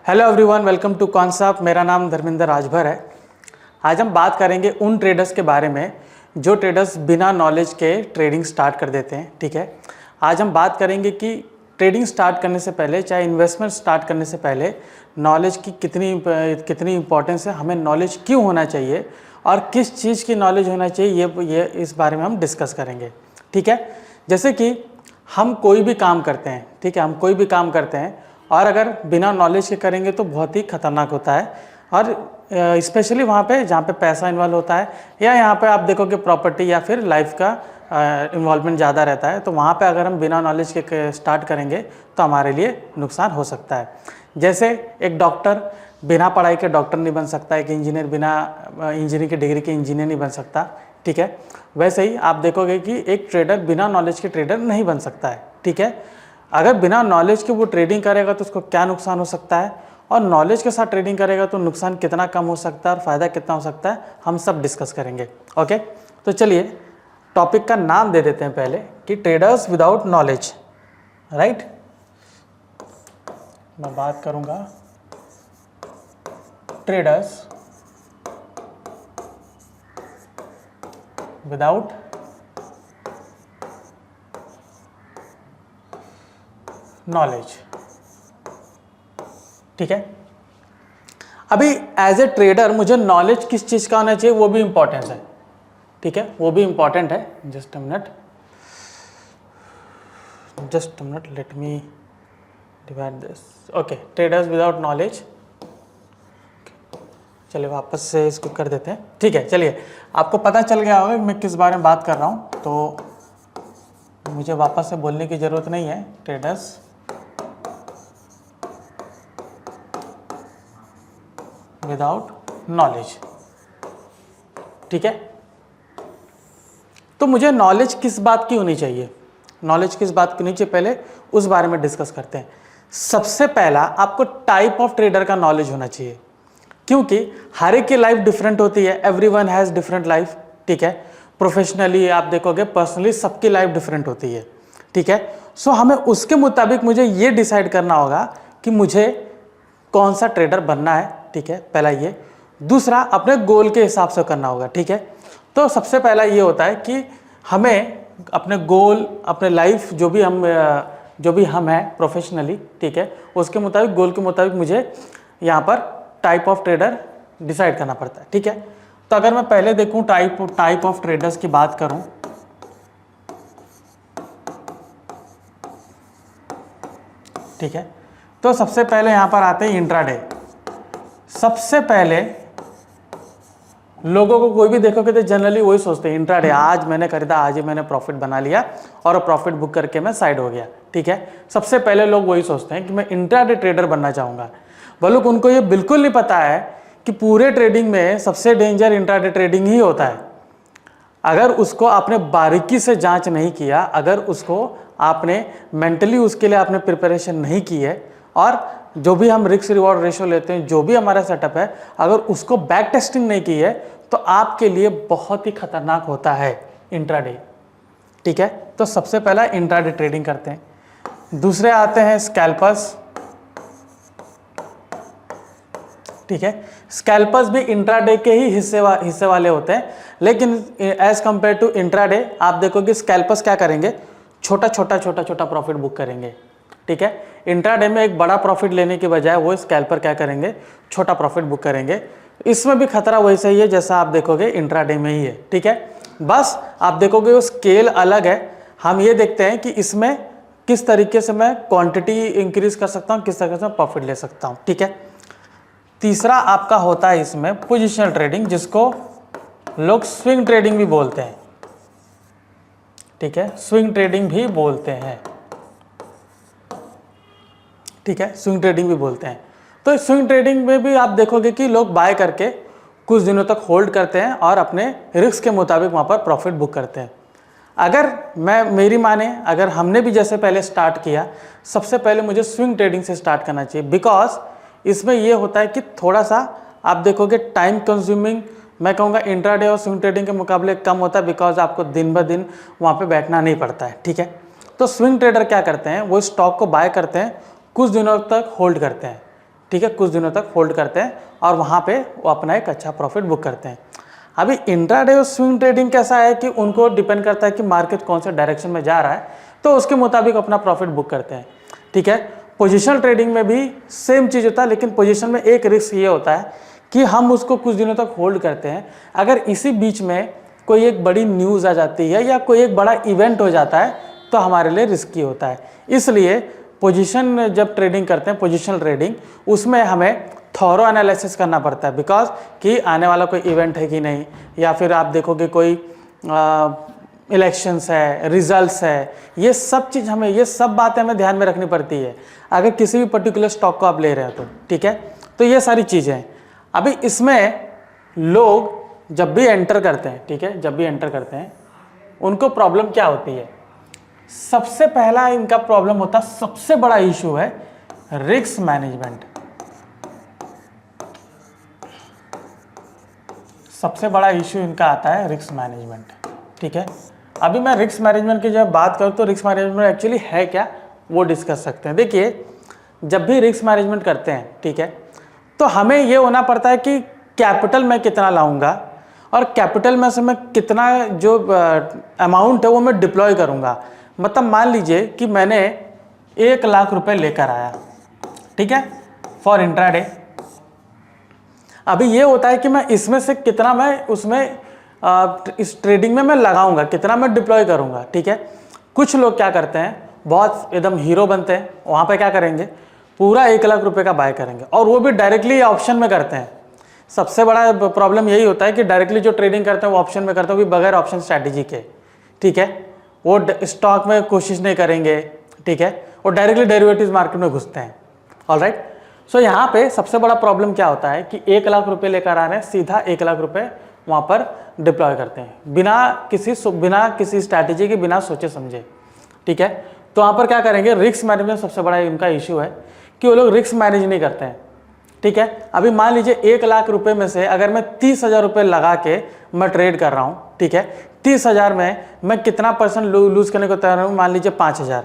Hello everyone, welcome to concept. मेरा नाम धर्मेंद्र राजभर है। आज हम बात करेंगे उन ट्रेडर्स के बारे में जो ट्रेडर्स बिना नॉलेज के ट्रेडिंग स्टार्ट कर देते हैं। ठीक है, आज हम बात करेंगे कि ट्रेडिंग स्टार्ट करने से पहले, चाहे इन्वेस्टमेंट स्टार्ट करने से पहले नॉलेज की कितनी इंपॉर्टेंस है, हमें नॉलेज क्यों होना चाहिए और किस चीज़ की नॉलेज होना चाहिए, ये इस बारे में हम डिस्कस करेंगे। ठीक है, जैसे कि हम कोई भी काम करते हैं, ठीक है, हम कोई भी काम करते हैं और अगर बिना नॉलेज के करेंगे तो बहुत ही खतरनाक होता है। और स्पेशली वहाँ पे जहाँ पे पैसा इन्वॉल्व होता है, या यहाँ पे आप देखोगे प्रॉपर्टी या फिर लाइफ का इन्वॉल्वमेंट ज़्यादा रहता है, तो वहाँ पे अगर हम बिना नॉलेज के स्टार्ट करेंगे तो हमारे लिए नुकसान हो सकता है। जैसे एक डॉक्टर बिना पढ़ाई के डॉक्टर नहीं बन सकता, एक इंजीनियर बिना इंजीनियरिंग की डिग्री के इंजीनियर नहीं बन सकता। ठीक है, वैसे ही आप देखोगे कि एक ट्रेडर बिना नॉलेज के ट्रेडर नहीं बन सकता है। ठीक है, अगर बिना नॉलेज के वो ट्रेडिंग करेगा तो उसको क्या नुकसान हो सकता है, और नॉलेज के साथ ट्रेडिंग करेगा तो नुकसान कितना कम हो सकता है और फ़ायदा कितना हो सकता है, हम सब डिस्कस करेंगे। ओके, तो चलिए टॉपिक का नाम दे देते हैं पहले कि ट्रेडर्स विदाउट नॉलेज। राइट, मैं बात करूंगा ट्रेडर्स विदाउट नॉलेज। ठीक है, अभी एज ए ट्रेडर मुझे नॉलेज किस चीज़ का होना चाहिए वो भी इंपॉर्टेंट है। ठीक है, वो भी इंपॉर्टेंट है। Just a minute, let me divide this. Okay, traders without knowledge. चलिए वापस से इसको कर देते हैं। ठीक है, चलिए आपको पता चल गया होगा कि मैं किस बारे में बात कर रहा हूँ, तो मुझे वापस से बोलने की ज़रूरत नहीं है। Traders without knowledge. ठीक है, तो मुझे नॉलेज किस बात की होनी चाहिए, नॉलेज किस बात की होनी चाहिए, पहले उस बारे में डिस्कस करते हैं। सबसे पहला आपको टाइप ऑफ ट्रेडर का नॉलेज होना चाहिए, क्योंकि हर एक की लाइफ डिफरेंट होती है। Everyone has different life. ठीक है, प्रोफेशनली आप देखोगे, पर्सनली सबकी लाइफ डिफरेंट होती है। ठीक है, सो हमें उसके मुताबिक मुझे ये डिसाइड करना होगा कि मुझे कौन सा ट्रेडर बनना है। ठीक है, पहला ये। दूसरा, अपने गोल के हिसाब से करना होगा। ठीक है, तो सबसे पहला ये होता है कि हमें अपने गोल, अपने लाइफ जो भी हम हैं प्रोफेशनली, ठीक है, उसके मुताबिक, गोल के मुताबिक मुझे यहाँ पर टाइप ऑफ ट्रेडर डिसाइड करना पड़ता है। ठीक है, तो अगर मैं पहले देखूँ टाइप ऑफ ट्रेडर्स की बात करूँ, ठीक है, तो सबसे पहले यहाँ पर आते हैं इंट्राडे। सबसे पहले लोगों को कोई भी देखोगे तो जनरली वही सोचते हैं, इंट्राडे आज मैंने खरीदा, आज ही मैंने प्रॉफिट बना लिया और प्रॉफिट बुक करके मैं साइड हो गया। ठीक है, सबसे पहले लोग वही सोचते हैं कि मैं इंट्राडे ट्रेडर बनना चाहूँगा। बल्कि उनको ये बिल्कुल नहीं पता है कि पूरे ट्रेडिंग में सबसे डेंजर इंट्राडे ट्रेडिंग ही होता है। अगर उसको आपने बारीकी से जांच नहीं किया, अगर उसको आपने मेंटली उसके लिए आपने प्रिपरेशन नहीं की है, और जो भी हम रिस्क रिवॉर्ड रेशो लेते हैं, जो भी हमारा सेटअप है, अगर उसको बैक टेस्टिंग नहीं की है तो आपके लिए बहुत ही खतरनाक होता है इंट्राडे। ठीक है, तो सबसे पहला इंट्राडे ट्रेडिंग करते हैं। दूसरे आते हैं स्कैल्पर्स। ठीक है, स्कैल्पर्स भी इंट्राडे के ही हिस्से वाले होते हैं, लेकिन एज कंपेयर टू इंट्राडे आप देखोगे स्कैल्पर्स क्या करेंगे, छोटा प्रॉफिट बुक करेंगे। ठीक है, इंट्राडे में एक बड़ा प्रॉफिट लेने के बजाय वो स्कैल्पर क्या करेंगे, छोटा प्रॉफिट बुक करेंगे। इसमें भी खतरा वैसे ही है जैसा आप देखोगे इंट्राडे में ही है। ठीक है, बस आप देखोगे वो स्केल अलग है। हम ये देखते हैं कि इसमें किस तरीके से मैं क्वांटिटी इंक्रीज कर सकता हूँ, किस तरीके से मैं प्रॉफिट ले सकता हूँ। ठीक है, तीसरा आपका होता है इसमें पोजिशनल ट्रेडिंग, जिसको लोग स्विंग ट्रेडिंग भी बोलते हैं। ठीक है, स्विंग ट्रेडिंग भी बोलते हैं। ठीक है, स्विंग ट्रेडिंग भी बोलते हैं। तो स्विंग ट्रेडिंग में भी आप देखोगे कि लोग बाय करके कुछ दिनों तक होल्ड करते हैं और अपने रिस्क के मुताबिक वहाँ पर प्रॉफिट बुक करते हैं। अगर मेरी माने, अगर हमने भी जैसे पहले स्टार्ट किया, सबसे पहले मुझे स्विंग ट्रेडिंग से स्टार्ट करना चाहिए, बिकॉज इसमें ये होता है कि थोड़ा सा आप देखोगे टाइम कंज्यूमिंग, मैं कहूँगा इंट्राडे और स्विंग ट्रेडिंग के मुकाबले कम होता है, बिकॉज आपको दिन ब दिन वहाँ पे बैठना नहीं पड़ता है। ठीक है, तो स्विंग ट्रेडर क्या करते हैं, वो स्टॉक को बाय करते हैं, कुछ दिनों तक होल्ड करते हैं, ठीक है, कुछ दिनों तक होल्ड करते हैं और वहाँ पे वो अपना एक अच्छा प्रॉफिट बुक करते हैं। अभी इंट्राडे और स्विंग ट्रेडिंग कैसा है कि उनको डिपेंड करता है कि मार्केट कौन से डायरेक्शन में जा रहा है, तो उसके मुताबिक अपना प्रॉफिट बुक करते हैं। ठीक है, पोजिशनल ट्रेडिंग में भी सेम चीज़ होता है, लेकिन पोजिशन में एक रिस्क ये होता है कि हम उसको कुछ दिनों तक होल्ड करते हैं। अगर इसी बीच में कोई एक बड़ी न्यूज़ आ जाती है या कोई एक बड़ा इवेंट हो जाता है तो हमारे लिए रिस्की होता है। इसलिए पोजीशन जब ट्रेडिंग करते हैं, पोजीशनल ट्रेडिंग, उसमें हमें थॉरो एनालिसिस करना पड़ता है, बिकॉज कि आने वाला कोई इवेंट है कि नहीं, या फिर आप देखोगे कोई इलेक्शंस है, रिजल्ट्स है, ये सब चीज़ हमें, ये सब बातें हमें ध्यान में रखनी पड़ती है अगर किसी भी पर्टिकुलर स्टॉक को आप ले रहे हो तो। ठीक है, तो ये सारी चीज़ें हैं। अभी इसमें लोग जब भी एंटर करते हैं, ठीक है, जब भी एंटर करते हैं उनको प्रॉब्लम क्या होती है? सबसे पहला इनका प्रॉब्लम होता है, सबसे बड़ा इशू है रिस्क मैनेजमेंट। सबसे बड़ा इशू इनका आता है रिस्क मैनेजमेंट। ठीक है, अभी मैं रिस्क मैनेजमेंट की जब बात करूँ तो रिस्क मैनेजमेंट एक्चुअली है क्या, वो डिस्कस सकते हैं। देखिए, जब भी रिस्क मैनेजमेंट करते हैं, ठीक है, तो हमें ये होना पड़ता है कि कैपिटल मैं कितना लाऊंगा और कैपिटल में से मैं कितना जो अमाउंट है वो मैं डिप्लॉय करूंगा। मतलब मान लीजिए कि मैंने 1 लाख रुपए लेकर आया, ठीक है, फॉर इंट्राडे। अभी ये होता है कि मैं इसमें से कितना मैं उसमें इस ट्रेडिंग में मैं लगाऊंगा, कितना मैं डिप्लॉय करूंगा। ठीक है, कुछ लोग क्या करते हैं, बहुत एकदम हीरो बनते हैं, वहाँ पे क्या करेंगे, पूरा 1 लाख रुपए का बाय करेंगे, और वो भी डायरेक्टली ऑप्शन में करते हैं। सबसे बड़ा प्रॉब्लम यही होता है कि डायरेक्टली जो ट्रेडिंग करते हैं वो ऑप्शन में करते हैं, वो भी बगैर ऑप्शन स्ट्रैटेजी के। ठीक है, वो स्टॉक में कोशिश नहीं करेंगे। ठीक है, वो डायरेक्टली डेरिवेटिव्स मार्केट में घुसते हैं। ऑलराइट, सो यहाँ पे सबसे बड़ा प्रॉब्लम क्या होता है कि 1 लाख रुपए लेकर आ रहे हैं, सीधा 1 लाख रुपए वहाँ पर डिप्लॉय करते हैं बिना किसी स्ट्रैटेजी के, बिना सोचे समझे। ठीक है, तो वहाँ पर क्या करेंगे, रिस्क मैनेजमेंट सबसे बड़ा इनका इशू है कि वो लोग रिस्क मैनेज नहीं करते हैं। ठीक है, अभी मान लीजिए 1 लाख रुपए में से अगर मैं 30,000 रुपये लगा के मैं ट्रेड कर रहा हूँ, ठीक है, 30,000 में मैं कितना परसेंट लूज करने को तैयार हूँ, मान लीजिए 5,000,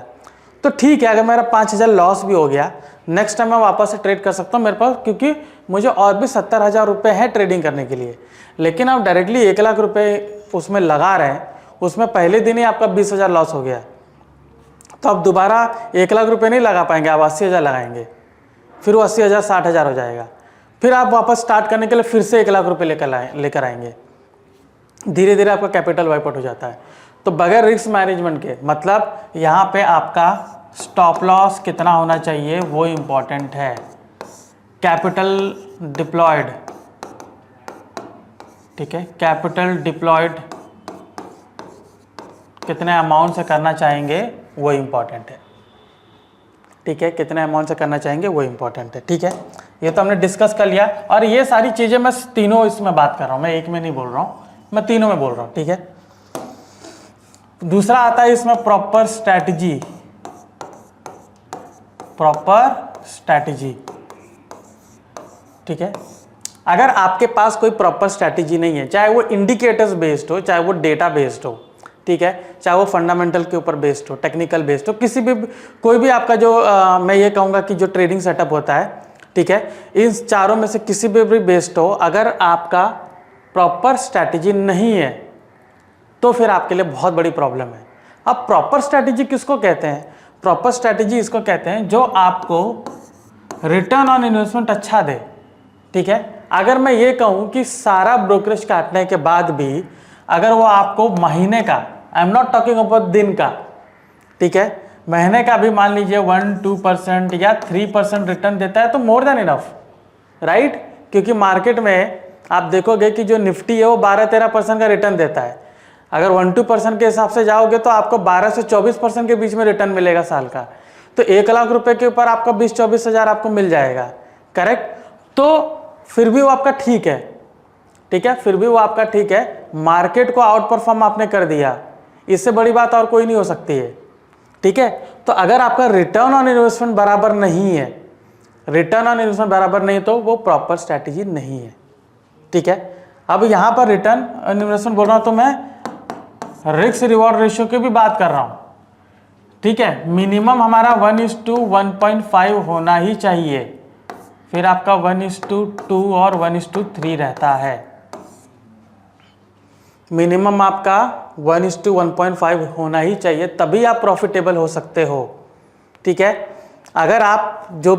तो ठीक है, अगर मेरा 5,000 लॉस भी हो गया, नेक्स्ट टाइम मैं वापस से ट्रेड कर सकता हूँ मेरे पास, क्योंकि मुझे और भी 70,000 रुपये है ट्रेडिंग करने के लिए। लेकिन आप डायरेक्टली 1 लाख रुपये उसमें लगा रहे हैं, उसमें पहले दिन ही आपका 20,000 लॉस हो गया, तो आप दोबारा 1 लाख रुपये नहीं लगा पाएंगे, आप 80,000 लगाएंगे, फिर वो 80,000 60,000 हो जाएगा, फिर आप वापस स्टार्ट करने के लिए फिर से 1 लाख रुपये लेकर आएंगे, धीरे धीरे आपका कैपिटल वाइप आउट हो जाता है। तो बगैर रिस्क मैनेजमेंट के, मतलब यहाँ पे आपका स्टॉप लॉस कितना होना चाहिए वो इम्पॉर्टेंट है, कैपिटल डिप्लॉयड। ठीक है, कैपिटल डिप्लॉयड कितने अमाउंट से करना चाहेंगे वो इम्पॉर्टेंट है। ठीक है, कितने अमाउंट से करना चाहेंगे वो इम्पॉर्टेंट है। ठीक है, ये तो हमने डिस्कस कर लिया, और ये सारी चीज़ें मैं तीनों इसमें बात कर रहा हूँ, मैं एक में नहीं बोल रहा हूँ, मैं तीनों में बोल रहा हूँ। ठीक है, दूसरा आता है इसमें प्रॉपर स्ट्रैटेजी। प्रॉपर स्ट्रैटेजी, ठीक है, अगर आपके पास कोई प्रॉपर स्ट्रैटेजी नहीं है, चाहे वो इंडिकेटर्स बेस्ड हो, चाहे वो डेटा बेस्ड हो, ठीक है, चाहे वो फंडामेंटल के ऊपर बेस्ड हो, टेक्निकल बेस्ड हो, किसी भी कोई भी आपका जो मैं ये कहूँगा कि जो ट्रेडिंग सेटअप होता है, ठीक है, इन चारों में से किसी भी बेस्ड हो, अगर आपका प्रॉपर स्ट्रैटेजी नहीं है तो फिर आपके लिए बहुत बड़ी प्रॉब्लम है। अब प्रॉपर स्ट्रैटेजी किसको कहते हैं? प्रॉपर स्ट्रैटेजी इसको कहते हैं जो आपको रिटर्न ऑन इन्वेस्टमेंट अच्छा दे। ठीक है, अगर मैं ये कहूँ कि सारा ब्रोकरेज काटने के बाद भी अगर वो आपको महीने का, I am not talking about दिन का, ठीक है, महीने का भी मान लीजिए 1-2% या 3% रिटर्न देता है तो मोर देन इनफ, राइट? क्योंकि मार्केट में आप देखोगे कि जो निफ्टी है वो 12-13% का रिटर्न देता है। अगर 1-2% के हिसाब से जाओगे तो आपको 12 से 24% के बीच में रिटर्न मिलेगा साल का। तो 1 लाख रुपए के ऊपर आपका 20-24 हज़ार आपको मिल जाएगा, करेक्ट? तो फिर भी वो आपका ठीक है, ठीक है, फिर भी वो आपका ठीक है, मार्केट को आउट परफॉर्म आपने कर दिया, इससे बड़ी बात और कोई नहीं हो सकती है। ठीक है, तो अगर आपका रिटर्न ऑन इन्वेस्टमेंट बराबर नहीं है, रिटर्न ऑन इन्वेस्टमेंट बराबर नहीं, तो वो प्रॉपर स्ट्रैटेजी नहीं है। ठीक है, अब यहाँ पर रिटर्न ऑन इन्वेस्टमेंट बोल रहा हूँ तो मैं रिस्क रिवॉर्ड रेशियो की भी बात कर रहा हूँ। ठीक है, मिनिमम हमारा 1:1.5 होना ही चाहिए फिर आपका 1:2 और 1:3 रहता है। मिनिमम आपका 1:1.5 होना ही चाहिए, तभी आप प्रॉफिटेबल हो सकते हो। ठीक है, अगर आप जो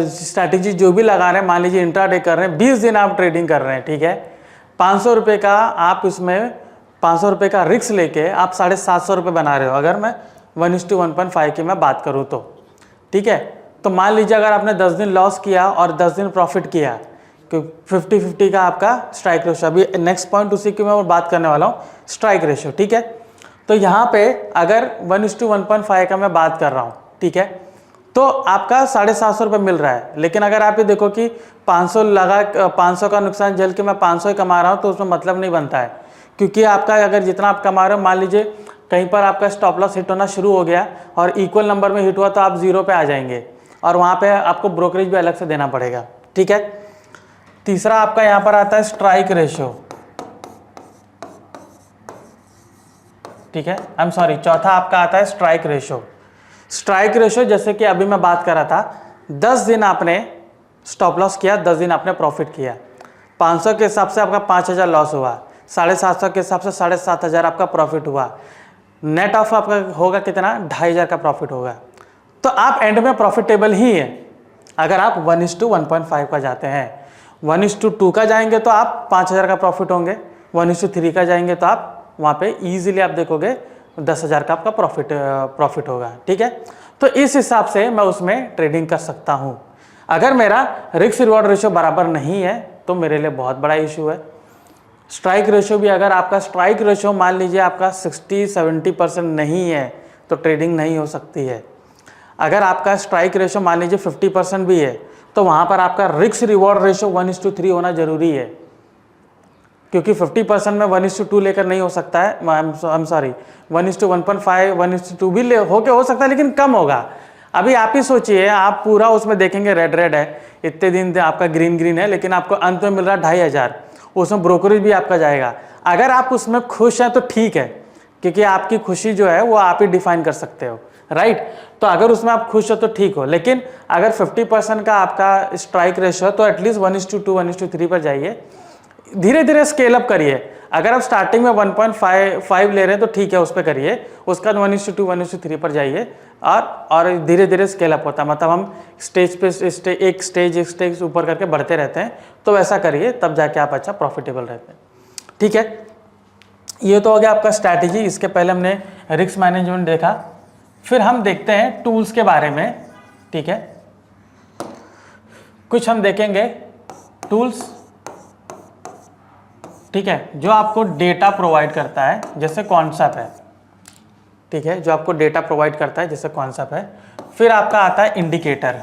स्ट्रैटेजी जो भी लगा रहे हैं, मान लीजिए इंट्राडे कर रहे हैं, 20 दिन आप ट्रेडिंग कर रहे हैं, ठीक है, 500 रुपये का आप उसमें 500 रुपये का रिस्क लेके आप 750 रुपये बना रहे हो, अगर मैं 1:1.5 की मैं बात करूँ तो। ठीक है, तो मान लीजिए अगर आपने 10 दिन लॉस किया और 10 दिन प्रॉफिट किया, 50-50 का आपका स्ट्राइक रेशो। अभी नेक्स्ट पॉइंट उसी की मैं बात करने वाला हूँ, स्ट्राइक रेशो। ठीक है, तो यहाँ पे अगर 1:1.5 का मैं बात कर रहा हूँ, ठीक है, तो आपका 750 रुपये मिल रहा है। लेकिन अगर आप ये देखो कि 500 का नुकसान झेल के मैं 500 ही कमा रहा हूँ, तो उसमें मतलब नहीं बनता है, क्योंकि आपका अगर जितना आप कमा रहे हो, मान लीजिए कहीं पर आपका स्टॉप लॉस हिट होना शुरू हो गया और इक्वल नंबर में हिट हुआ, तो आप 0 पे आ जाएंगे और वहाँ पे आपको ब्रोकरेज भी अलग से देना पड़ेगा। ठीक है, तीसरा आपका यहाँ पर आता है स्ट्राइक रेशो। ठीक है, आई एम सॉरी, चौथा आपका आता है स्ट्राइक रेशो। स्ट्राइक रेशो जैसे कि अभी मैं बात कर रहा था, 10 दिन आपने स्टॉप लॉस किया, 10 दिन आपने प्रॉफिट किया, 500 के हिसाब से आपका 5000 लॉस हुआ, 750 के हिसाब से 7500 आपका प्रॉफिट हुआ, नेट ऑफ आपका होगा कितना, 2500 का प्रॉफिट होगा। तो आप एंड में प्रॉफिटेबल ही है अगर आप 1:1.5 का जाते हैं। 1:2 का जाएंगे तो आप 5000 का प्रॉफिट होंगे, 1:3 का जाएंगे तो आप वहाँ पे इजीली आप देखोगे 10,000 का आपका प्रॉफिट होगा। ठीक है, तो इस हिसाब से मैं उसमें ट्रेडिंग कर सकता हूँ। अगर मेरा रिस्क रिवॉर्ड रेशो बराबर नहीं है तो मेरे लिए बहुत बड़ा इशू है। स्ट्राइक रेशो भी, अगर आपका स्ट्राइक रेशो मान लीजिए आपका 60-70% नहीं है तो ट्रेडिंग नहीं हो सकती है। अगर आपका स्ट्राइक रेशो मान लीजिए 50% भी है तो वहाँ पर आपका रिस्क रिवॉर्ड रेशो 1:3 होना जरूरी है, क्योंकि 50% में 1:2 लेकर नहीं हो सकता है। आई एम सॉरी, 1:1.5 1:2 भी हो सकता है, लेकिन कम होगा। अभी आप ही सोचिए, आप पूरा उसमें देखेंगे रेड रेड है, इतने दिन आपका ग्रीन ग्रीन है, लेकिन आपको अंत में मिल रहा है 2500, उसमें ब्रोकरेज भी आपका जाएगा। अगर आप उसमें खुश हैं तो ठीक है, क्योंकि आपकी खुशी जो है वो आप ही डिफाइन कर सकते हो, राइट। तो अगर उसमें आप खुश हो तो ठीक हो, लेकिन अगर 50% का आपका स्ट्राइक रेशो है तो एटलीस्ट 1:2 1:3 पर जाइए, धीरे धीरे स्केल अप करिए। अगर आप स्टार्टिंग में 1.5 ले रहे हैं तो ठीक है, उस पर करिए, उसका 1:2 1:3 पर जाइए और धीरे धीरे स्केल अप होता है। मतलब हम स्टेज पे एक स्टेज ऊपर करके बढ़ते रहते हैं, तो वैसा करिए, तब जाके आप अच्छा प्रॉफिटेबल रहते हैं। ठीक है, ये तो हो गया आपका स्ट्रैटेजी। इसके पहले हमने रिस्क मैनेजमेंट देखा, फिर हम देखते हैं टूल्स के बारे में। ठीक है, कुछ हम देखेंगे टूल्स, ठीक है, जो आपको डेटा प्रोवाइड करता है, जैसे कॉन्सेप्ट है। ठीक है, जो आपको डेटा प्रोवाइड करता है, जैसे कॉन्सेप्ट है। फिर आपका आता है इंडिकेटर।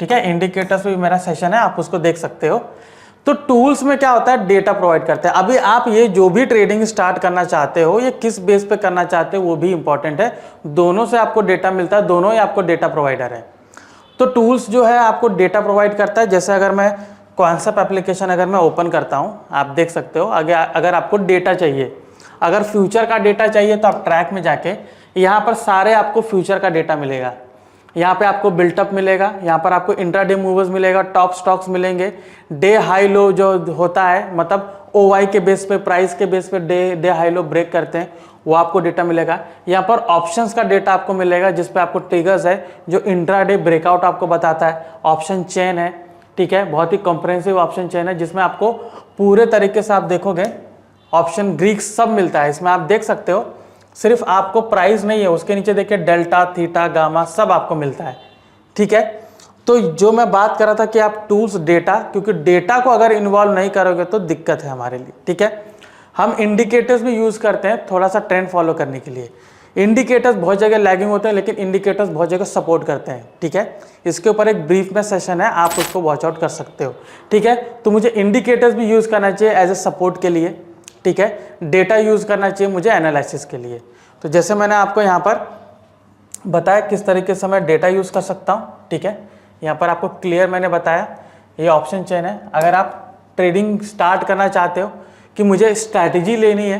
ठीक है, इंडिकेटर्स भी मेरा सेशन है, आप उसको देख सकते हो। तो टूल्स में क्या होता है, डेटा प्रोवाइड करते हैं। अभी आप ये जो भी ट्रेडिंग स्टार्ट करना चाहते हो, ये किस बेस पे करना चाहते हो वो भी इंपॉर्टेंट है। दोनों से आपको डेटा मिलता है, दोनों ही आपको डेटा प्रोवाइडर है। तो टूल्स जो है आपको डेटा प्रोवाइड करता है। जैसे अगर मैं कॉन्सेप्ट एप्लीकेशन अगर मैं ओपन करता हूँ, आप देख सकते हो, अगर आपको डेटा चाहिए, अगर फ्यूचर का डेटा चाहिए तो आप ट्रैक में जाके यहाँ पर सारे आपको फ्यूचर का डेटा मिलेगा। यहाँ पे आपको बिल्टअप मिलेगा, यहाँ पर आपको इंट्राडे मूवर्स मिलेगा, टॉप स्टॉक्स मिलेंगे, डे हाई लो जो होता है, मतलब OI के बेस पे, प्राइस के बेस पे डे हाई लो ब्रेक करते हैं, वो आपको डेटा मिलेगा। यहाँ पर ऑप्शंस का डेटा आपको मिलेगा, जिसपे आपको ट्रिगर्स है, जो इंट्राडे ब्रेकआउट आपको बताता है। ऑप्शन चेन है, ठीक है, बहुत ही कॉम्प्रिहेंसिव ऑप्शन चेन है, जिसमें आपको पूरे तरीके से आप देखोगे ऑप्शन ग्रीक सब मिलता है। इसमें आप देख सकते हो, सिर्फ आपको प्राइस नहीं है, उसके नीचे देखिए डेल्टा, थीटा, गामा सब आपको मिलता है। ठीक है, तो जो मैं बात कर रहा था कि आप टूल्स, डेटा, क्योंकि डेटा को अगर इन्वॉल्व नहीं करोगे तो दिक्कत है हमारे लिए। ठीक है, हम इंडिकेटर्स भी यूज करते हैं थोड़ा सा ट्रेंड फॉलो करने के लिए। इंडिकेटर्स बहुत जगह लैगिंग होते हैं, लेकिन इंडिकेटर्स बहुत जगह सपोर्ट करते हैं। ठीक है, इसके ऊपर एक ब्रीफ में सेशन है, आप उसको वॉच आउट कर सकते हो। ठीक है, तो मुझे इंडिकेटर्स भी यूज करना चाहिए एज ए सपोर्ट के लिए। ठीक है, डेटा यूज करना चाहिए मुझे एनालिसिस के लिए। तो जैसे मैंने आपको यहाँ पर बताया किस तरीके से मैं डेटा यूज कर सकता हूँ। ठीक है, यहाँ पर आपको क्लियर मैंने बताया, ये ऑप्शन चेन है। अगर आप ट्रेडिंग स्टार्ट करना चाहते हो कि मुझे स्ट्रैटेजी लेनी है,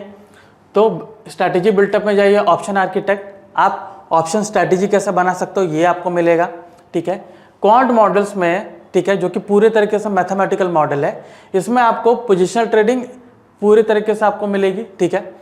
तो स्ट्रैटेजी बिल्टअप में जाइए, ऑप्शन आर्किटेक्ट, आप ऑप्शन स्ट्रैटेजी कैसे बना सकते हो ये आपको मिलेगा। ठीक है, क्वांट मॉडल्स में, ठीक है, जो कि पूरे तरीके से मैथमेटिकल मॉडल है, इसमें आपको पोजिशनल ट्रेडिंग पूरे तरीके से आपको मिलेगी, ठीक है।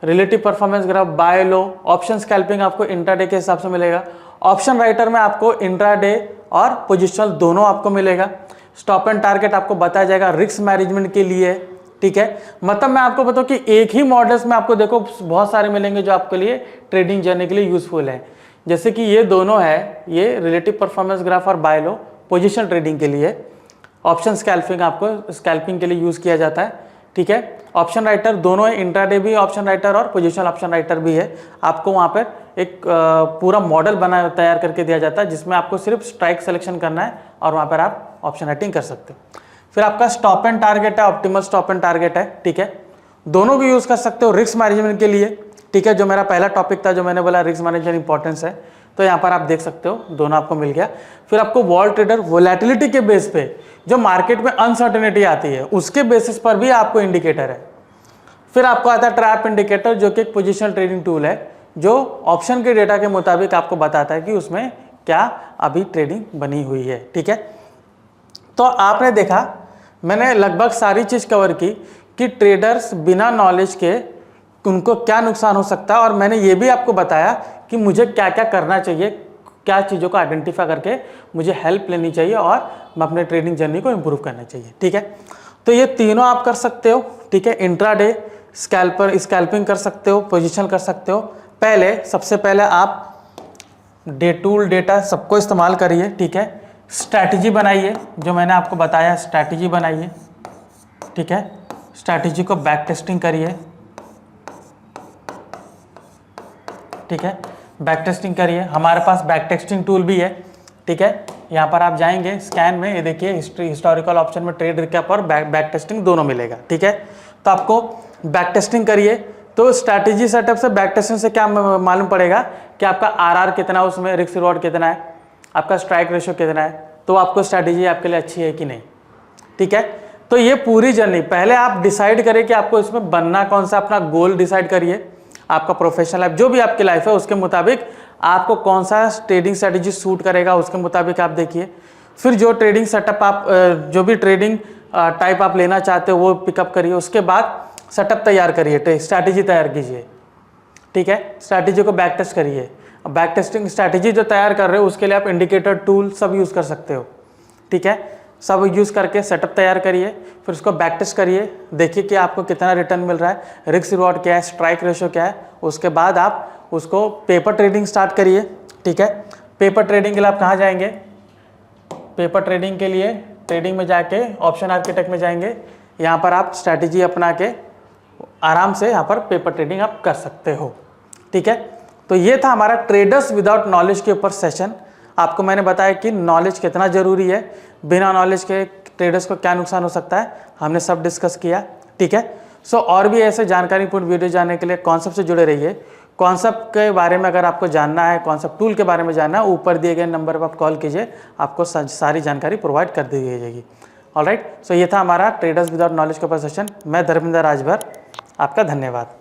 रिलेटिव परफॉर्मेंस ग्राफ, बाय लो, ऑप्शन स्कैल्पिंग आपको इंट्राडे के हिसाब से मिलेगा। ऑप्शन राइटर में आपको इंट्राडे और पोजिशनल दोनों आपको मिलेगा। स्टॉप एंड टारगेट आपको बताया जाएगा रिस्क मैनेजमेंट के लिए, ठीक है। मतलब मैं आपको बताऊं कि एक ही मॉडल्स में आपको देखो बहुत सारे मिलेंगे जो आपके लिए ट्रेडिंग जर्नी के लिए यूजफुल है। जैसे कि ये दोनों है, ये रिलेटिव परफॉर्मेंस ग्राफ और बाय लो पोजिशन ट्रेडिंग के लिए। ऑप्शन स्कैल्पिंग आपको स्कैल्पिंग के लिए यूज किया जाता है, ठीक है। ऑप्शन राइटर दोनों है, इंट्राडे भी ऑप्शन राइटर और पोजिशनल ऑप्शन राइटर भी है। आपको वहाँ पर एक पूरा मॉडल तैयार करके दिया जाता है जिसमें आपको सिर्फ स्ट्राइक सिलेक्शन करना है और वहाँ पर आप ऑप्शन राइटिंग कर सकते हो। फिर आपका स्टॉप एंड टारगेट है, ऑप्टिमल स्टॉप एंड टारगेट है, ठीक है। दोनों को यूज कर सकते हो रिस्क मैनेजमेंट के लिए, ठीक है। जो मेरा पहला टॉपिक था जो मैंने बोला रिस्क मैनेजमेंट इंपॉर्टेंस है, तो यहाँ पर आप देख सकते हो दोनों आपको मिल गया। फिर आपको वॉल ट्रेडर वोलेटिलिटी के बेस पे जो मार्केट में अनसर्टेनिटी आती है उसके बेसिस पर भी आपको इंडिकेटर है। फिर आपको आता है ट्रैप इंडिकेटर जो कि एक पोजिशनल ट्रेडिंग टूल है जो ऑप्शन के डेटा के मुताबिक आपको बताता है कि उसमें क्या अभी ट्रेडिंग बनी हुई है, ठीक है। तो आपने देखा मैंने लगभग सारी चीज़ कवर की कि ट्रेडर्स बिना नॉलेज के उनको क्या नुकसान हो सकता है, और मैंने ये भी आपको बताया कि मुझे क्या क्या करना चाहिए, क्या चीज़ों को आइडेंटिफाई करके मुझे हेल्प लेनी चाहिए और मैं अपने ट्रेडिंग जर्नी को इम्प्रूव करना चाहिए, ठीक है। तो ये तीनों आप कर सकते हो, ठीक है। इंट्राडे स्कैल्पिंग कर सकते हो, पोजिशन कर सकते हो। सबसे पहले आप टूल डेटा सबको इस्तेमाल करिए, ठीक है। स्ट्रैटेजी बनाइए, जो मैंने आपको बताया स्ट्रैटेजी बनाइए, ठीक है। स्ट्रैटेजी को बैक टेस्टिंग करिए, ठीक है। बैक टेस्टिंग करिए, हमारे पास बैक टेस्टिंग टूल भी है, ठीक है। यहाँ पर आप जाएंगे स्कैन में, ये देखिए हिस्टोरिकल ऑप्शन में ट्रेड रिकैप और बैक टेस्टिंग दोनों मिलेगा, ठीक है। तो आपको बैक टेस्टिंग करिए। तो स्ट्रैटेजी सेटअप से बैक टेस्टिंग से क्या मालूम पड़ेगा कि आपका आरआर कितना है, उसमें रिस्क रिवॉर्ड कितना है, आपका स्ट्राइक रेशियो कितना है, तो आपको स्ट्रैटेजी आपके लिए अच्छी है कि नहीं, ठीक है। तो ये पूरी जर्नी पहले आप डिसाइड करें कि आपको इसमें बनना कौन सा, अपना गोल डिसाइड करिए, आपका प्रोफेशनल लाइफ जो भी आपकी लाइफ है उसके मुताबिक आपको कौन सा ट्रेडिंग स्ट्रैटेजी सूट करेगा उसके मुताबिक आप देखिए। फिर जो ट्रेडिंग सेटअप आप जो भी ट्रेडिंग टाइप आप लेना चाहते हो वो पिकअप करिए। उसके बाद सेटअप तैयार करिए, स्ट्रैटेजी तैयार कीजिए, ठीक है। स्ट्रैटेजी को बैक टेस्ट करिए। बैक टेस्टिंग स्ट्रैटेजी जो तैयार कर रहे हो उसके लिए आप इंडिकेटर टूल सब यूज़ कर सकते हो, ठीक है। सब यूज़ करके सेटअप तैयार करिए, फिर उसको बैक टेस्ट करिए, देखिए कि आपको कितना रिटर्न मिल रहा है, रिस्क रिवॉर्ड क्या है, स्ट्राइक रेशियो क्या है। उसके बाद आप उसको पेपर ट्रेडिंग स्टार्ट करिए, ठीक है। पेपर ट्रेडिंग के लिए आप कहाँ जाएंगे, पेपर ट्रेडिंग के लिए ट्रेडिंग में जाके ऑप्शन आर्किटेक्ट में जाएंगे। यहाँ पर आप स्ट्रैटेजी अपना के आराम से यहाँ पर पेपर ट्रेडिंग आप कर सकते हो, ठीक है। तो ये था हमारा ट्रेडर्स विदाउट नॉलेज के ऊपर सेशन। आपको मैंने बताया कि नॉलेज कितना ज़रूरी है, बिना नॉलेज के ट्रेडर्स को क्या नुकसान हो सकता है, हमने सब डिस्कस किया, ठीक है। सो और भी ऐसे जानकारीपूर्ण वीडियो जानने के लिए कॉन्सेप्ट से जुड़े रहिए। कॉन्सेप्ट के बारे में अगर आपको जानना है, कॉन्सेप्ट टूल के बारे में जानना है, ऊपर दिए गए नंबर पर आप कॉल कीजिए, आपको सारी जानकारी प्रोवाइड कर दी जाएगी। ऑलराइट, सो ये था हमारा ट्रेडर्स विदाउट नॉलेज के ऊपर सेशन। मैं धर्मेंद्र राजभर, आपका धन्यवाद।